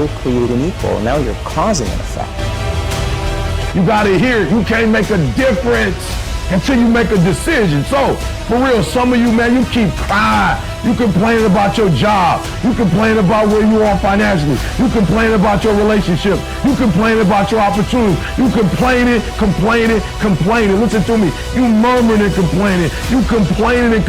both creating equal. Now you're causing an effect. You gotta hear it. You can't make a difference until you make a decision. So, for real, some of you, man, you keep crying. You complain about your job. You complain about where you are financially. You complain about your relationship. You complain about your opportunities. You complaining. Listen to me. You murmuring and complaining. You complaining.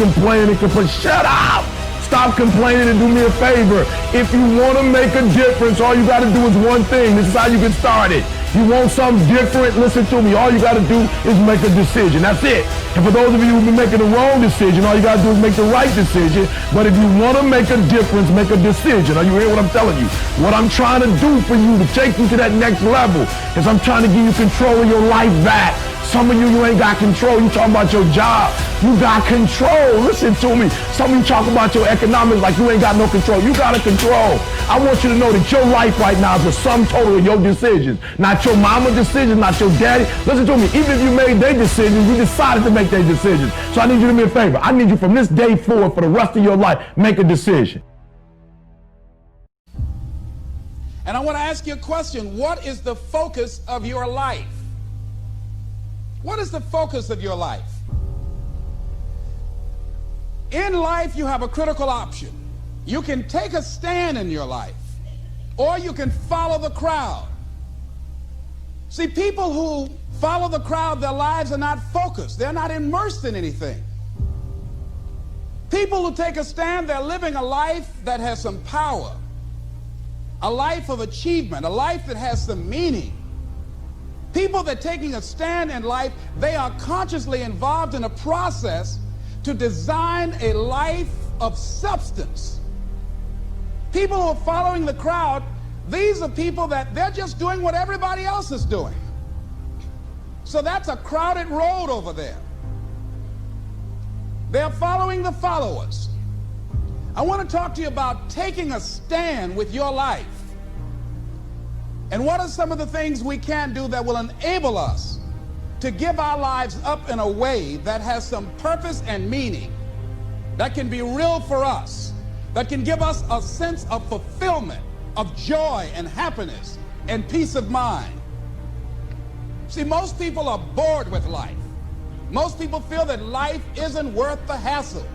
Shut up. Stop complaining and do me a favor. If you want to make a difference, all you got to do is one thing. This is how you get started. You want something different? Listen to me. All you got to do is make a decision. That's it. And for those of you who've been making the wrong decision, all you got to do is make the right decision. But if you want to make a difference, make a decision. Are you hearing what I'm telling you? What I'm trying to do for you to take you to that next level is I'm trying to give you control of your life back. Some of you ain't got control. You talking about your job. You got control. Listen to me. Some of you talk about your economics like you ain't got no control. You got a control. I want you to know that your life right now is the sum total of your decisions. Not your mama's decisions, not your daddy. Listen to me. Even if you made their decisions, you decided to make their decisions. So I need you to do me a favor. I need you from this day forward for the rest of your life, make a decision. And I want to ask you a question. What is the focus of your life? What is the focus of your life? In life, you have a critical option. You can take a stand in your life, or you can follow the crowd. See, people who follow the crowd, their lives are not focused. They're not immersed in anything. People who take a stand, they're living a life that has some power, a life of achievement, a life that has some meaning. People that are taking a stand in life, they are consciously involved in a process to design a life of substance. People who are following the crowd, these are people that they're just doing what everybody else is doing. So that's a crowded road over there. They're following the followers. I want to talk to you about taking a stand with your life. And what are some of the things we can do that will enable us to give our lives up in a way that has some purpose and meaning, that can be real for us, that can give us a sense of fulfillment, of joy and happiness and peace of mind? See, most people are bored with life. Most people feel that life isn't worth the hassle,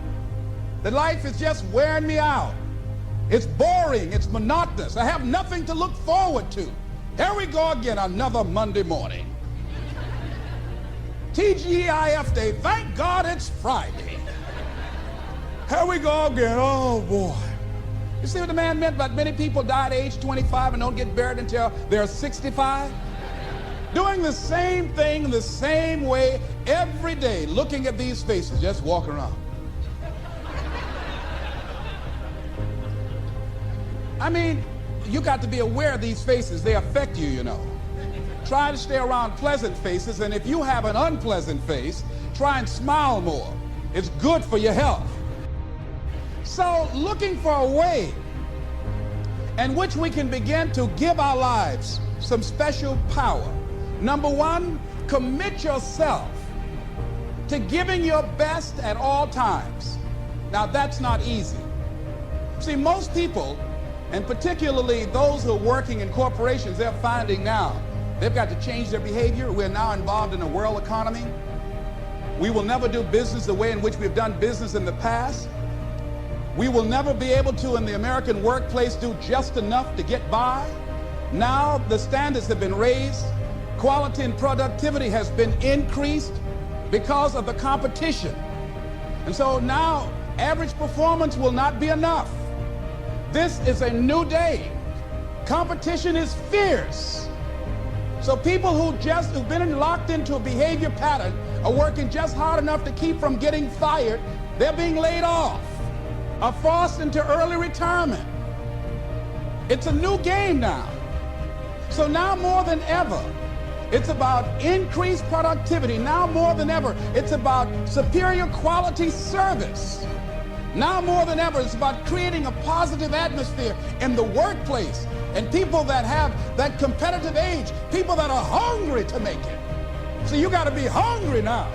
that life is just wearing me out. It's boring, it's monotonous. I have nothing to look forward to. Here we go again, another Monday morning. TGIF Day, thank God it's Friday. Here we go again, oh boy. You see what the man meant about many people die at age 25 and don't get buried until they're 65? Doing the same thing the same way every day, looking at these faces, just walking around. I mean, you got to be aware of these faces. They affect you, you know. Try to stay around pleasant faces, and if you have an unpleasant face, try and smile more. It's good for your health. So, looking for a way in which we can begin to give our lives some special power. Number one, commit yourself to giving your best at all times. Now, that's not easy. See, most people, and particularly those who are working in corporations, they're finding now they've got to change their behavior. We're now involved in a world economy. We will never do business the way in which we've done business in the past. We will never be able to, in the American workplace, do just enough to get by. Now the standards have been raised. Quality and productivity has been increased because of the competition. And so now average performance will not be enough. This is a new day. Competition is fierce. So people who've been locked into a behavior pattern are working just hard enough to keep from getting fired. They're being laid off, are forced into early retirement. It's a new game now. So now more than ever, it's about increased productivity. Now more than ever, it's about superior quality service. Now more than ever, it's about creating a positive atmosphere in the workplace, and people that have that competitive age, people that are hungry to make it. So you got to be hungry now.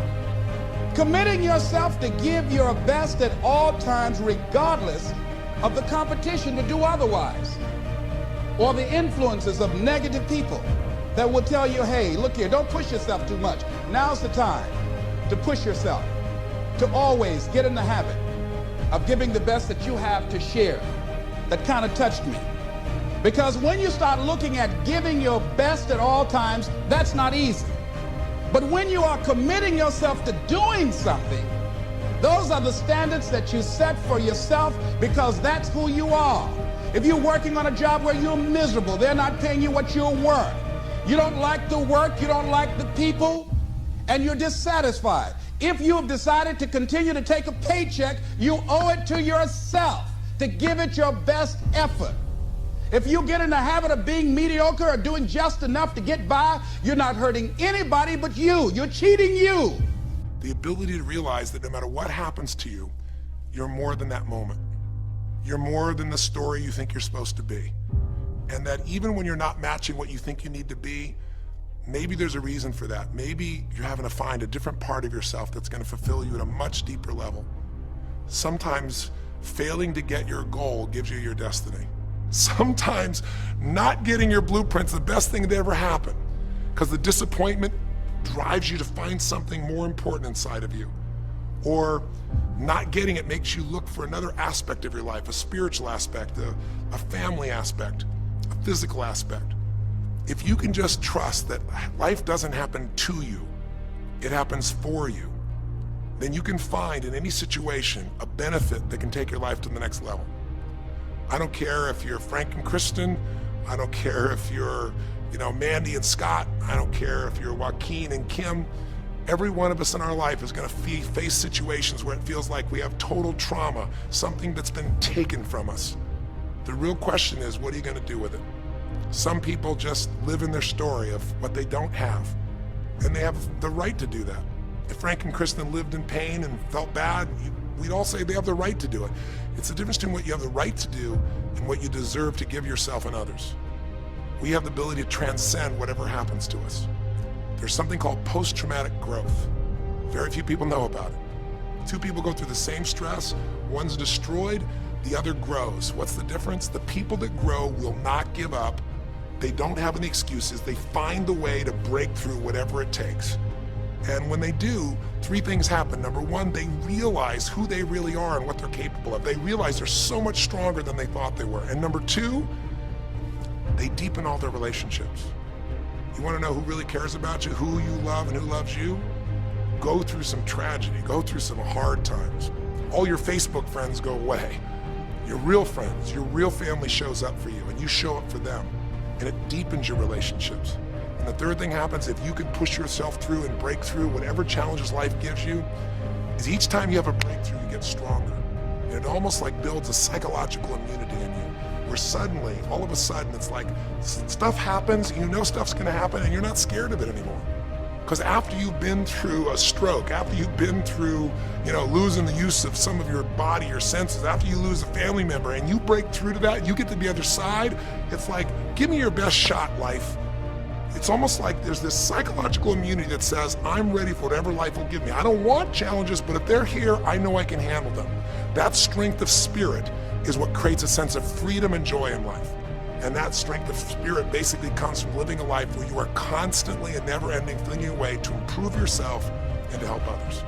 Committing yourself to give your best at all times, regardless of the competition to do otherwise. or the influences of negative people that will tell you, hey, look here, don't push yourself too much. Now's the time to push yourself, to always get in the habit of giving the best that you have to share. That kind of touched me. Because when you start looking at giving your best at all times, that's not easy. But when you are committing yourself to doing something, those are the standards that you set for yourself, because that's who you are. If you're working on a job where you're miserable, they're not paying you what you're worth. You don't like the work, you don't like the people, and you're dissatisfied. If you have decided to continue to take a paycheck, you owe it to yourself to give it your best effort. If you get in the habit of being mediocre or doing just enough to get by, you're not hurting anybody but you. You're cheating you. The ability to realize that no matter what happens to you, you're more than that moment. You're more than the story you think you're supposed to be. And that even when you're not matching what you think you need to be, maybe there's a reason for that. Maybe you're having to find a different part of yourself that's going to fulfill you at a much deeper level. Sometimes failing to get your goal gives you your destiny. Sometimes not getting your blueprint's the best thing that ever happened, because the disappointment drives you to find something more important inside of you. Or not getting it makes you look for another aspect of your life, a spiritual aspect, a family aspect, a physical aspect. If you can just trust that life doesn't happen to you, it happens for you, then you can find in any situation a benefit that can take your life to the next level. I don't care if you're Frank and Kristen. I don't care if you're, Mandy and Scott. I don't care if you're Joaquin and Kim. Every one of us in our life is going to face situations where it feels like we have total trauma, something that's been taken from us. The real question is, what are you going to do with it? Some people just live in their story of what they don't have, and they have the right to do that. If Frank and Kristen lived in pain and felt bad, we'd all say they have the right to do it. It's the difference between what you have the right to do and what you deserve to give yourself and others. We have the ability to transcend whatever happens to us. There's something called post-traumatic growth. Very few people know about it. Two people go through the same stress, one's destroyed, the other grows. What's the difference? The people that grow will not give up. They don't have any excuses. They find the way to break through whatever it takes. And when they do, three things happen. Number one, they realize who they really are and what they're capable of. They realize they're so much stronger than they thought they were. And number two, they deepen all their relationships. You want to know who really cares about you, who you love and who loves you? Go through some tragedy, go through some hard times. All your Facebook friends go away. Your real friends, your real family shows up for you, and you show up for them. And it deepens your relationships. And the third thing happens, if you can push yourself through and break through whatever challenges life gives you, is each time you have a breakthrough, you get stronger. And it almost like builds a psychological immunity in you, where suddenly, all of a sudden, it's like stuff happens, you know stuff's gonna happen, and you're not scared of it anymore. Because after you've been through a stroke, after you've been through, losing the use of some of your body, your senses, after you lose a family member, and you break through to that, you get to the other side, it's like, give me your best shot, life. It's almost like there's this psychological immunity that says, I'm ready for whatever life will give me. I don't want challenges, but if they're here, I know I can handle them. That strength of spirit is what creates a sense of freedom and joy in life. And that strength of spirit basically comes from living a life where you are constantly and never-ending flinging away to improve yourself and to help others.